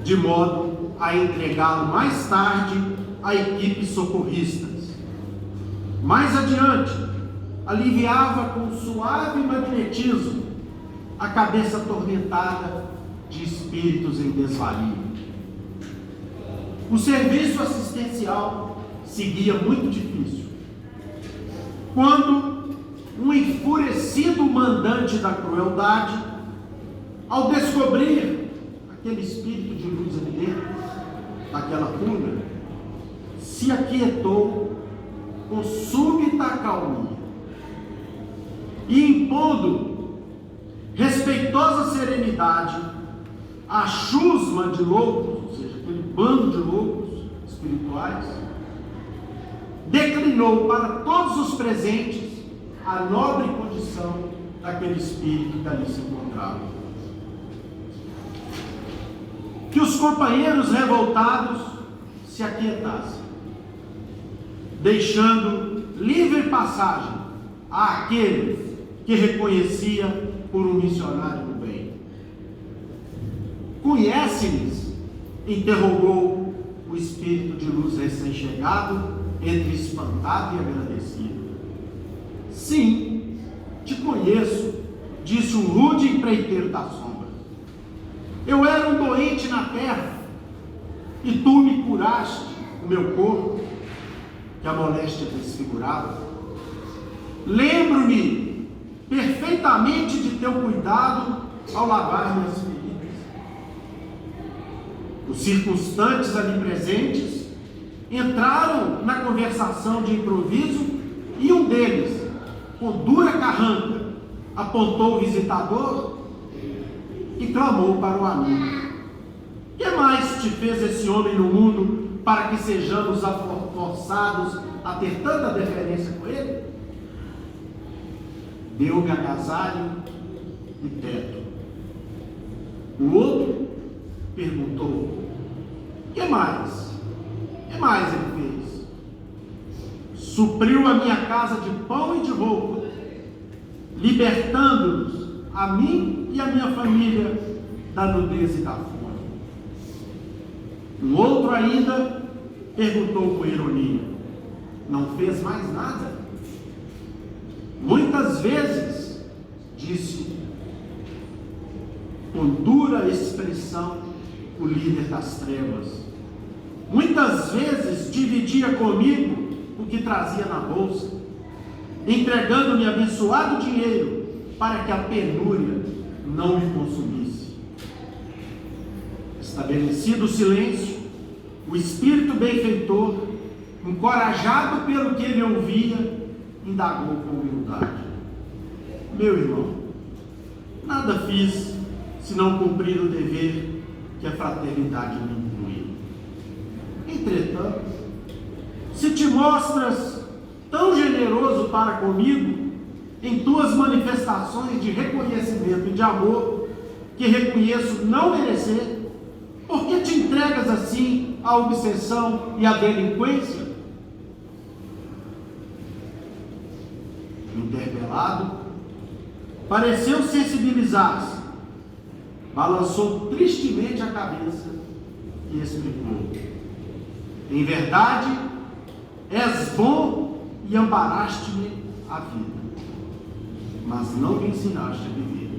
de modo a entregá-lo mais tarde a equipes socorristas. Mais adiante, aliviava com suave magnetismo a cabeça atormentada de espíritos em desvario. O serviço assistencial seguia muito difícil, quando um enfurecido mandante da crueldade, ao descobrir aquele espírito de luz ali dentro, aquela pulga, se aquietou com súbita calmaria e, impondo respeitosa serenidade à chusma de loucos, ou seja, aquele bando de loucos espirituais, declinou para todos os presentes a nobre condição daquele espírito que ali se encontrava. Que os companheiros revoltados se aquietassem, deixando livre passagem àquele que reconhecia por um missionário do bem. Conhece-lhes? Interrogou o espírito de luz recém-chegado, entre espantado e agradecido. Sim, te conheço, disse o rude empreiteiro da sombra. Eu era um doente na terra, e tu me curaste o meu corpo, que a moléstia desfigurava. Lembro-me perfeitamente de teu cuidado ao lavar minhas feridas. Os circunstantes ali presentes entraram na conversação de improviso e um deles, com dura carranca, apontou o visitador e clamou para o amigo: que mais te fez esse homem no mundo para que sejamos forçados a ter tanta deferência com ele? Deu-me agasalho e teto. O outro perguntou: que mais? Que mais ele fez? Supriu a minha casa de pão e de roupa, libertando-nos, a mim e a minha família, da nudez e da fome. Um outro ainda perguntou com ironia: não fez mais nada? Muitas vezes, disse com dura expressão o líder das trevas, muitas vezes dividia comigo o que trazia na bolsa, entregando-me abençoado dinheiro para que a penúria não me consumisse. Estabelecido o silêncio, o espírito benfeitor, encorajado pelo que ele ouvia, indagou com humildade: meu irmão, nada fiz senão cumprir o dever que a fraternidade me inclui. Entretanto, se te mostras tão generoso para comigo em tuas manifestações de reconhecimento e de amor, que reconheço não merecer, por que te entregas assim à obsessão e à delinquência? Interpelado, pareceu sensibilizar-se, balançou tristemente a cabeça e explicou: em verdade, és bom e amparaste-me a vida, mas não me ensinaste a viver.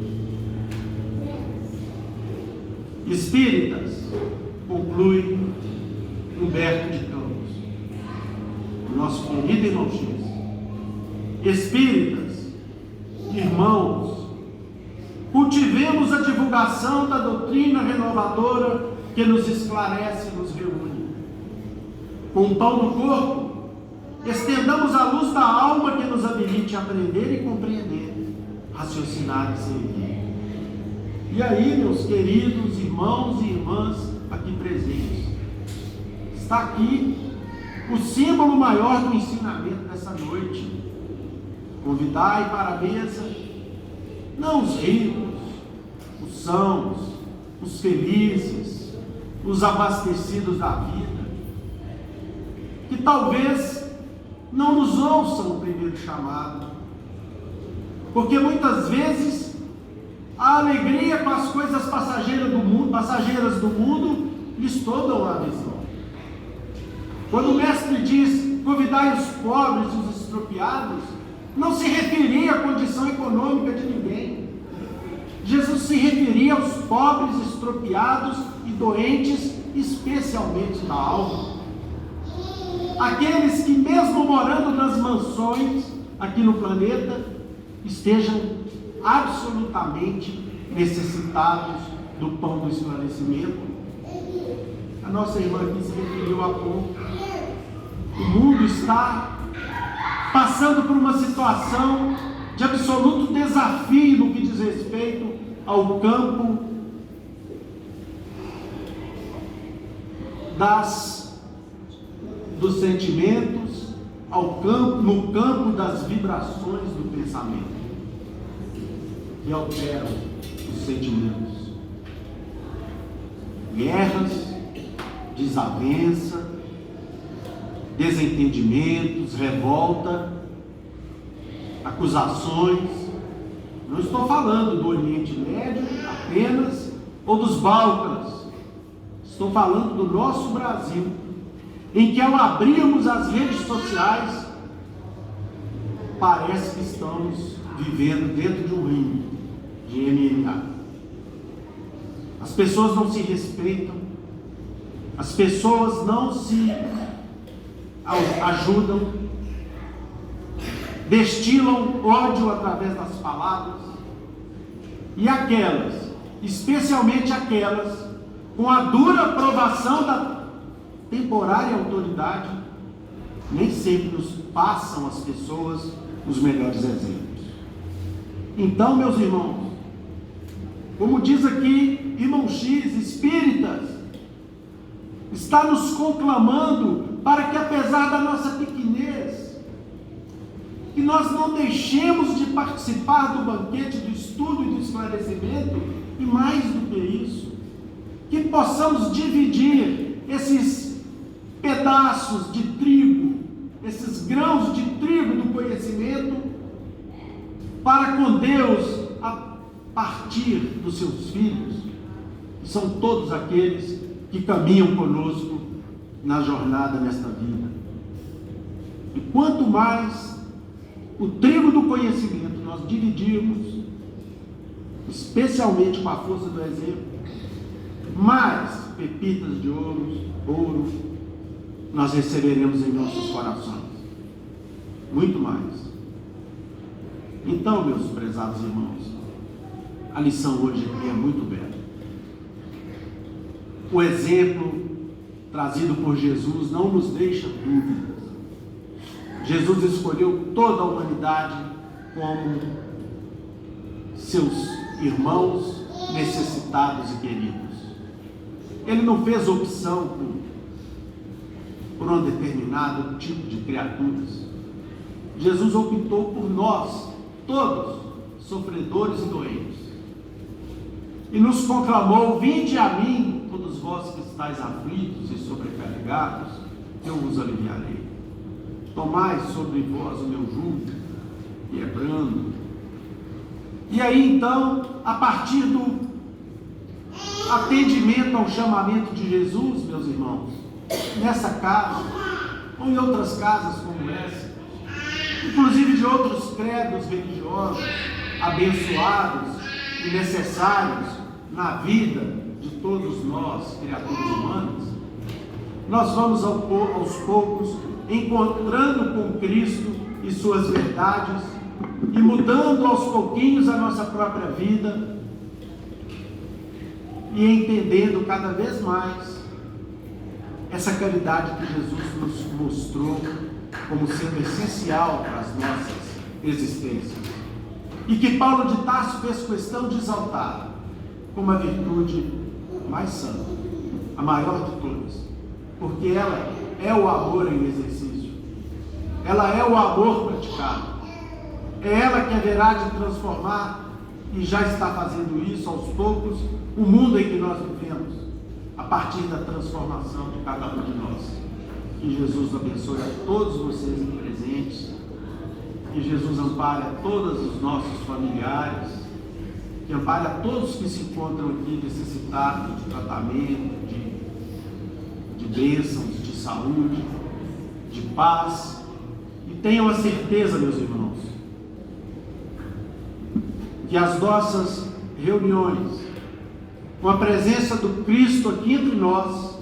Espíritas, conclui Humberto de Campos, nosso querido irmão X. Espíritas, irmãos, cultivemos a divulgação da doutrina renovadora que nos esclarece e nos reúne. Com o pão no corpo, estendamos a luz da alma que nos habilite a aprender e compreender, raciocinar e servir. E aí, meus queridos irmãos e irmãs aqui presentes, está aqui o símbolo maior do ensinamento dessa noite. Convidai para a mesa não os ricos, os sãos, os felizes, os abastecidos da vida, que talvez não nos ouçam o primeiro chamado, porque muitas vezes a alegria com as coisas passageiras do mundo lhes toldam a visão. Quando o mestre diz: convidai os pobres e os estropiados, não se referia à condição econômica de ninguém. Jesus se referia aos pobres, estropiados e doentes, especialmente da alma. Aqueles que, mesmo morando nas mansões aqui no planeta, estejam absolutamente necessitados do pão do esclarecimento. A nossa irmã aqui se referiu há pouco. O mundo está passando por uma situação de absoluto desafio no que diz respeito ao campo dos sentimentos, no campo das vibrações do pensamento, que alteram os sentimentos. Guerras, desavença, desentendimentos, revolta, acusações. Não estou falando do Oriente Médio apenas, ou dos Balcãs. Estou falando do nosso Brasil, em que, ao abrirmos as redes sociais, parece que estamos vivendo dentro de um ringue de MMA. As pessoas não se respeitam, as pessoas não se ajudam, destilam ódio através das palavras, e aquelas, especialmente aquelas com a dura aprovação da temporária autoridade, nem sempre nos passam as pessoas os melhores exemplos. Então, meus irmãos, como diz aqui irmão X, espíritas, está nos conclamando para que, apesar da nossa pequenez, que nós não deixemos de participar do banquete do estudo e do esclarecimento, e mais do que isso, que possamos dividir esses pedaços de trigo, esses grãos de trigo do conhecimento, para com Deus a partir dos seus filhos, que são todos aqueles que caminham conosco na jornada nesta vida. E quanto mais o trigo do conhecimento nós dividirmos, especialmente com a força do exemplo, mais pepitas de ouro nós receberemos em nossos corações. Muito mais. Então, meus prezados irmãos, a lição hoje aqui é muito bela. O exemplo trazido por Jesus não nos deixa dúvidas. Jesus escolheu toda a humanidade como seus irmãos necessitados e queridos. Ele não fez opção por um determinado tipo de criaturas. Jesus optou por nós, todos, sofredores e doentes. E nos conclamou: vinde a mim, todos vós que estáis aflitos e sobrecarregados, eu vos aliviarei. Tomai sobre vós o meu jugo, que é brando. E aí então, a partir do atendimento ao chamamento de Jesus, meus irmãos, nessa casa, ou em outras casas como essa, inclusive de outros credos religiosos, abençoados e necessários na vida de todos nós, criaturas humanas, nós vamos aos poucos encontrando com Cristo e suas verdades e mudando aos pouquinhos a nossa própria vida e entendendo cada vez mais essa caridade que Jesus nos mostrou como sendo essencial para as nossas existências e que Paulo de Tarso fez questão de exaltar como a virtude mais santa, a maior de todas, porque ela é o amor em exercício, ela é o amor praticado, é ela que haverá de transformar, e já está fazendo isso aos poucos, o mundo em que nós vivemos, a partir da transformação de cada um de nós. Que Jesus abençoe a todos vocês aqui presentes, que Jesus ampare a todos os nossos familiares, que ampare a todos que se encontram aqui necessitados de tratamento, de bênçãos, de saúde, de paz. E tenham a certeza, meus irmãos, que as nossas reuniões, com a presença do Cristo aqui entre nós,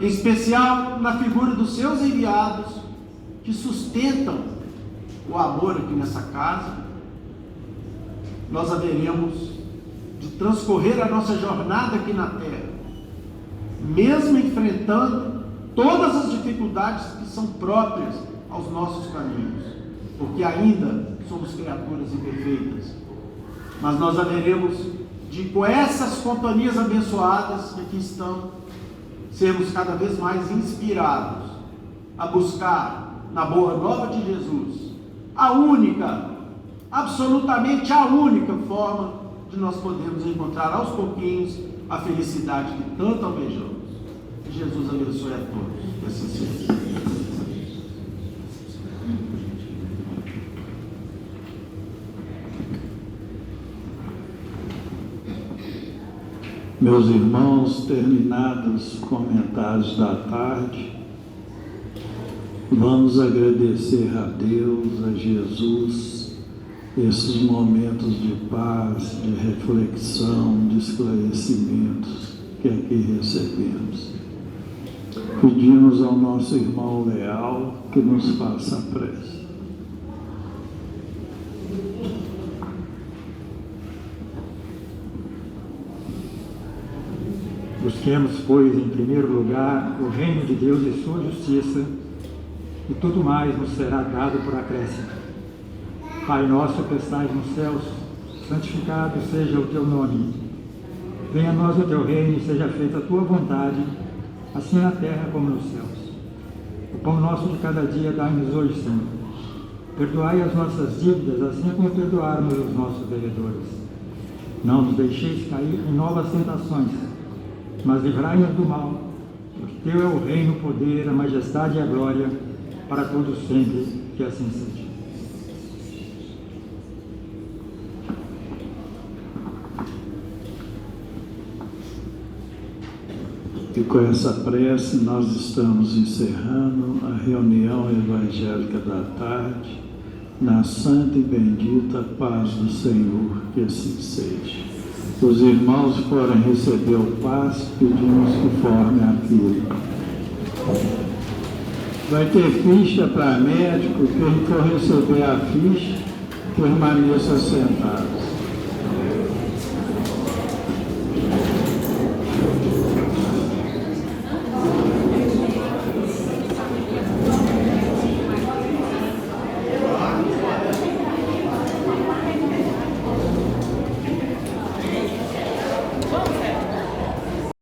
em especial na figura dos seus enviados, que sustentam o amor aqui nessa casa, nós haveremos de transcorrer a nossa jornada aqui na terra, mesmo enfrentando todas as dificuldades que são próprias aos nossos caminhos, porque ainda somos criaturas imperfeitas, mas nós haveremos de, com essas companhias abençoadas que aqui estão, sermos cada vez mais inspirados a buscar na boa nova de Jesus a única, absolutamente a única forma de nós podermos encontrar aos pouquinhos a felicidade que tanto almejamos. Que Jesus abençoe a todos. Que assim seja. Meus irmãos, terminados os comentários da tarde, vamos agradecer a Deus, a Jesus, esses momentos de paz, de reflexão, de esclarecimentos que aqui recebemos. Pedimos ao nosso irmão Leal que nos faça a prece. Busquemos, pois, em primeiro lugar o reino de Deus e sua justiça, e tudo mais nos será dado por acréscimo. Pai nosso que estais nos céus, santificado seja o teu nome. Venha a nós o teu reino e seja feita a tua vontade, assim na terra como nos céus. O pão nosso de cada dia dai-nos hoje, Senhor. Perdoai as nossas dívidas, assim como perdoarmos os nossos devedores. Não nos deixeis cair em novas tentações, mas livrai-nos do mal, porque teu é o reino, o poder, a majestade e a glória, para todos sempre, que assim seja. E com essa prece nós estamos encerrando a reunião evangélica da tarde, na santa e bendita paz do Senhor, que assim seja. Os irmãos forem receber o passe, pedimos que formem aquilo. Vai ter ficha para médico, quem for receber a ficha, Permaneça sentado.